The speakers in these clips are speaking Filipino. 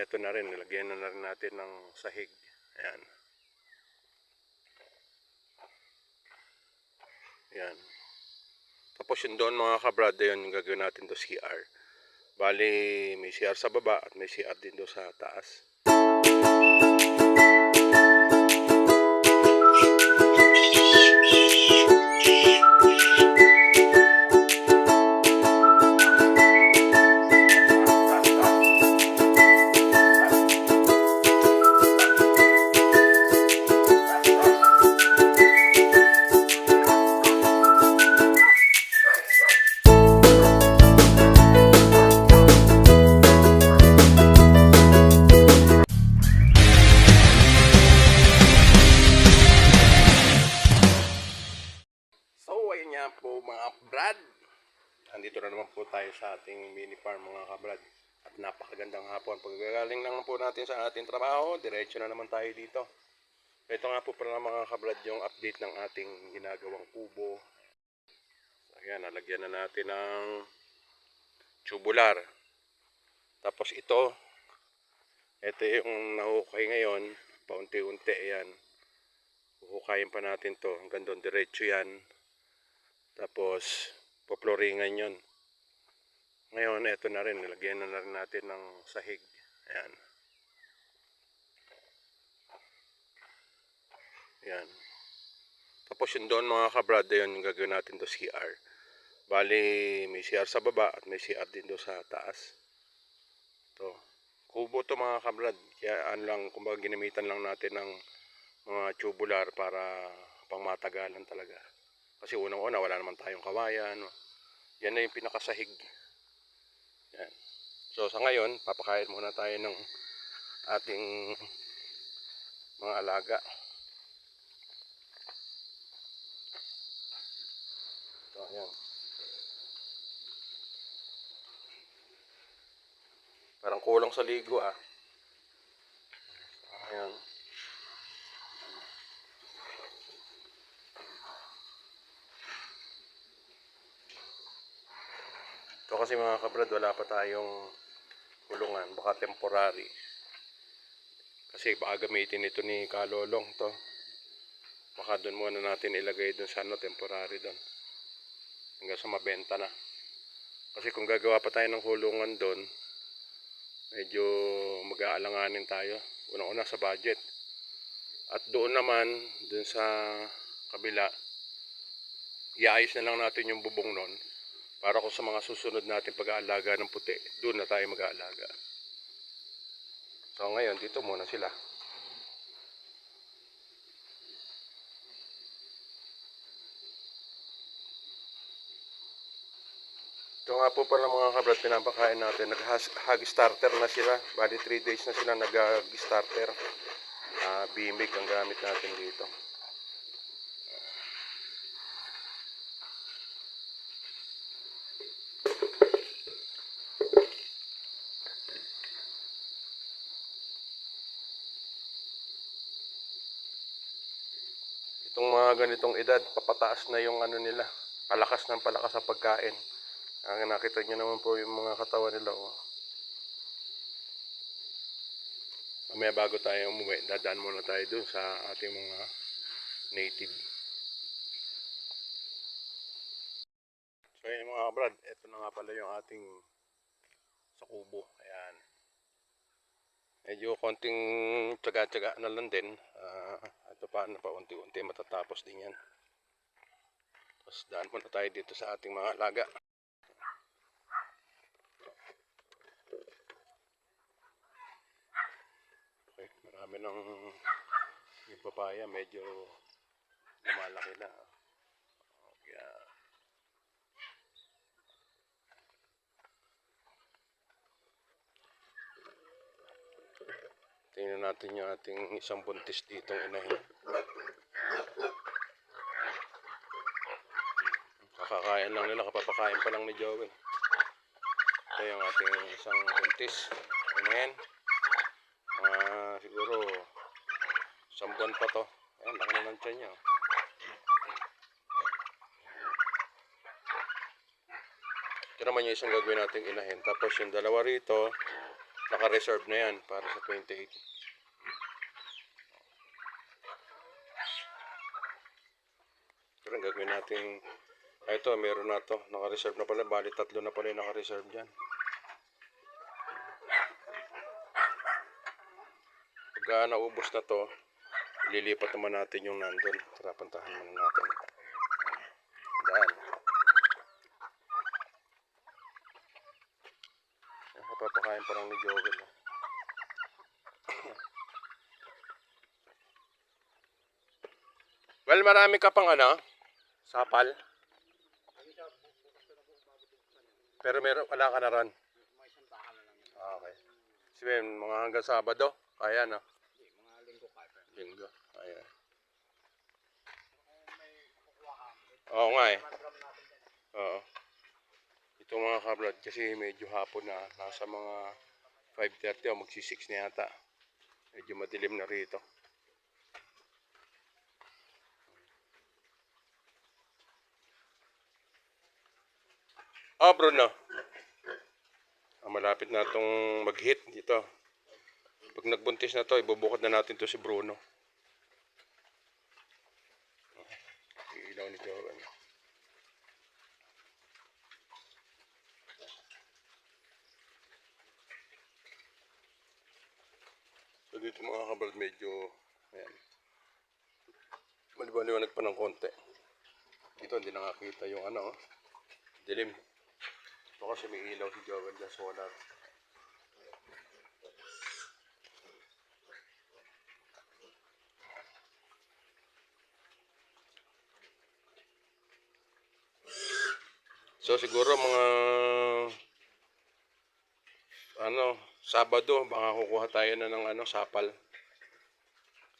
Ito na rin, nilagyan na rin natin ng sahig. Ayan. Ayan. Tapos yun doon mga kabrad, yun yung gagawin natin to CR. Bali, may CR sa baba at may CR din doon sa taas. Po mga kabrad, andito na naman po tayo sa ating mini farm mga kabrad, at napakagandang hapon. Pagkagaling lang po natin sa ating trabaho, diretso na naman tayo dito. Ito nga po pala mga kabrad yung update ng ating ginagawang kubo. Ayan, nalagyan na natin ng tubular. Tapos ito yung nahukay ngayon, paunti-unti. Ayan, huhukayin pa natin to hanggang doon, diretso yan. Tapos poploringan yun. Ngayon, ito na rin, nilagyan na rin natin ng sahig. Ayan. Ayan. Tapos yun doon mga kabrad, yun yung gagawin natin to CR. Bali, may CR sa baba at may CR din doon sa taas. To. Kubo to mga kabrad. Kaya ano lang, kumbaga ginamitan lang natin ng mga tubular para pangmatagalan talaga. Kasi unang-una, wala naman tayong kawayan. Yan na yung pinakasahig. Yan. So sa ngayon, papakain muna tayo ng ating mga alaga. So ayan. Parang kulang sa ligo ah. Ayan. Ito kasi mga kabrad, wala pa tayong kulungan, baka temporary. Kasi baka gamitin ito ni Kalolong to. Baka doon muna natin ilagay doon sa temporary doon. Hanggang sa mabenta na. Kasi kung gagawa pa tayo ng kulungan doon, medyo mag-aalanganin tayo. Unang-una sa budget. At doon naman, doon sa kabila, iayos na lang natin yung bubong noon. Para kung sa mga susunod natin pag-aalaga ng puti, doon na tayo mag-aalaga. So ngayon, dito muna sila. Ito nga po pala mga kabrad, pinapakain natin. Nag-hog starter na sila. Bali 3 days na sila nag-hog starter. Bimig ang gamit natin dito. Itong mga ganitong edad, papataas na yung ano nila. Palakas ng palakas sa pagkain. Ang nakita nyo naman po yung mga katawan nila. Oh. Mamaya bago tayo umuwi, dadaan muna tayo dun sa ating mga native. So yun mga kabrad, ito na nga pala yung ating sa kubo. Ayan. Medyo konting tsaga-tsaga na lang din. Ito pa unti-unti matatapos din yan. Tapos daan muna tayo dito sa ating mga alaga. Okay, marami ng yung papaya, medyo lumalaki na. Kaya tingnan natin yung ating isang buntis ditong inahin. Kakakain lang nila, kapapakain pa lang ni Joel. Ito yung ating isang buntis inahin. Siguro 1 buwan pa to. Ayan, laki na ng tiyan niya. Ito naman yung isang gagawin nating inahin. Tapos yung dalawa rito, Naka-reserve na yan para sa 28. Pero ang gagawin natin, ito, meron na to. Naka-reserve na pala. Bali, 3 na pala yung naka-reserve dyan. Pagka naubos na to, ililipat naman natin yung nandun. Tara, puntahan muna natin. Daan. Papakain parang ni Joel. Well, marami ka pang sapal. Pero meron, wala ka na ron. Okay. Sige, mga hanggang Sabado, kaya na. Linggo. Ayan. Oo nga eh. Oo. Ito mga kablad, kasi medyo hapon na. Nasa mga 5:30 o magsi-6 na yata. Medyo madilim na rito. Bruno. Malapit na itong mag-hit dito. Pag nagbuntis na to, ibubukod na natin to si Bruno. Ilaw ni Joel. So dito mga kablad, medyo ayan, maliwanag pa ng konti. Dito hindi nakakita yung dilim. Ito kasi may ilaw si Joel na solar. So siguro mga Sabado baka kukuha tayo na ng sapal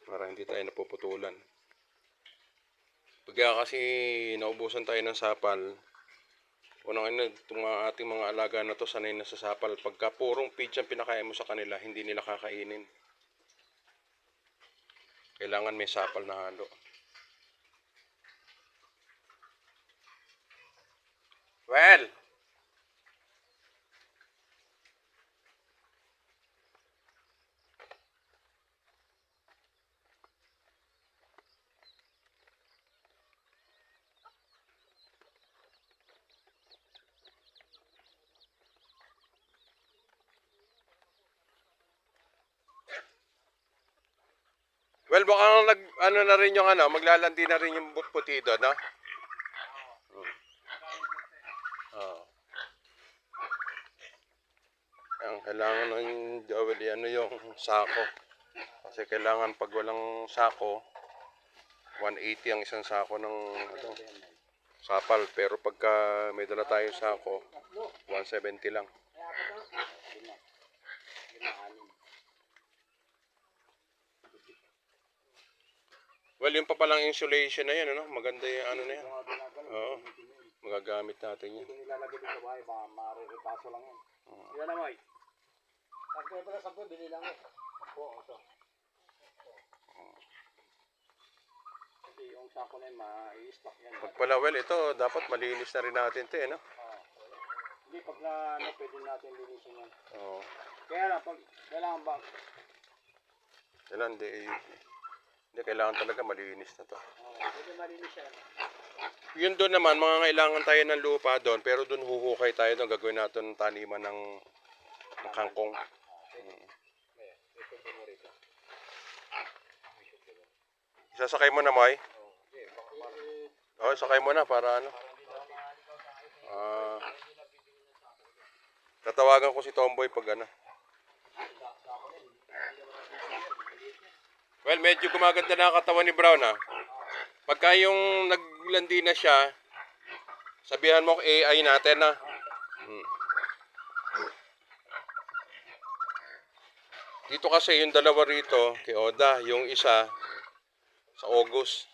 para hindi tayo napuputulan. Pagka kasi naubusan tayo ng sapal, itong ating mga alaga na to sanay na sa sapal. Pagka purong feeds ang pinakain mo sa kanila, hindi nila kakainin. Kailangan may sapal na halo. Well, baka na rin yung maglalandi na rin yung puti doon, no? Ang kailangan ng Joel yung sako. Kasi kailangan pag walang sako, 180 ang isang sako ng sapal. Pero pagka may dala tayong sako, 170 lang. Well, yung pa palang insulation na yan, maganda yung na yan. Oo, magagamit natin yan. Kung ilalagay dito sa bahay, baka mariripaso lang yan. Yan na, Moy. Sakto pala, sakto, bili lang eh. Opo, ito. Kasi yung sako na yun, ma-i-stock yan. Pag pala, well, ito, dapat malinis na rin natin ito, no? Hindi, pag pwede natin linisin yan. Oo. Kaya na, pag kailangan ba? Kailangan, hindi, kailangan talaga malinis na to. Pwede malinis yan. Yun doon naman, mga kailangan tayo ng lupa doon, pero doon huhukay tayo doon, gagawin natin ng taniman ng kangkong. Sasakay mo na, Moy? Oo, sakay mo na para tatawagan ko si Tomboy pag Well, medyo gumaganda na ang katawan ni Brown, Pagka yung naglandi na siya, sabihan mo AI natin, Dito kasi yung dalawa rito, kay Oda, yung isa sa August.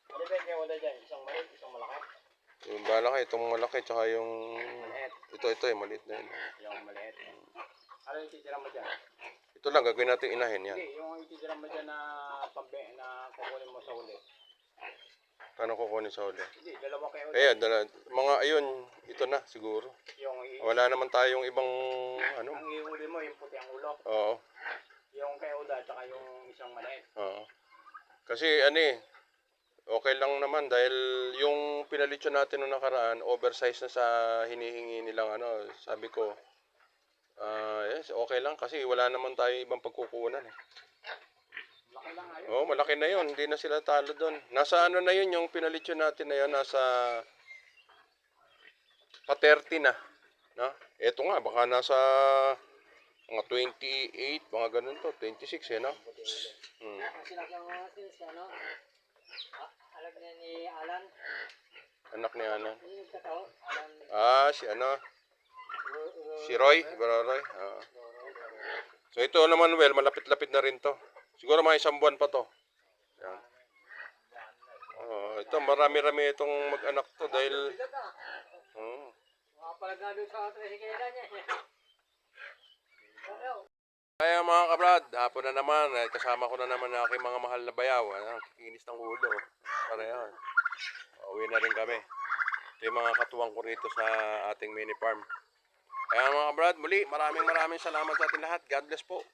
Ano ba yung wala dyan? Isang maliit, isang malaki? Yung malaki, itong malaki, tsaka yung maliit. Ito, yung maliit na yun. Yung maliit. Ano yung titira mo dyan? Ito lang, gagawin natin inahin yan. Hindi, yung ititira mo dyan na kukunin mo sa uli. Paano kukunin sa uli? Hindi, dalawa kayo. Ayan, mga ayun, ito na siguro. Yung, Wala naman tayong ibang ano. ang ihuli mo, yung puti ang ulo. Oo. Yung kay Oda, tsaka yung isang maliit. Oo. Kasi ano eh, okay lang naman dahil yung pinalitsyon natin nung nakaraan, oversize na sa hinihingi nilang ano, sabi ko, yes, okay lang kasi wala naman tayo ibang pagkukunan eh. Laki lang ayun. Oo, malaki na yun, hindi na sila talo doon. Nasa ano na yun, yung pinalitsyon natin na yun, nasa pa 30 na. No? Ito nga, baka nasa mga 28, mga ganun to, 26 eh, no? Ang sinakyan mo natin si ano, alag niya ni Alan, Anak ni Ana. yung nagkatao, Alan, Si ano, si Roy, Roy. So ito naman, well, malapit-lapit na rin to. Siguro mga isang buwan pa to. Yan. Ito, marami-rami itong mag-anak to dahil... makapalag doon sa tricycle niya. Kaya mga kabrad, hapon na naman, kasama ko na naman ang aking mga mahal na bayaw. Kikinis ng ulo. Pareho. Uwi na rin kami. Ito yung mga katuwang ko rito sa ating mini farm. Kaya mga kabrad, muli, maraming salamat sa ating lahat. God bless po.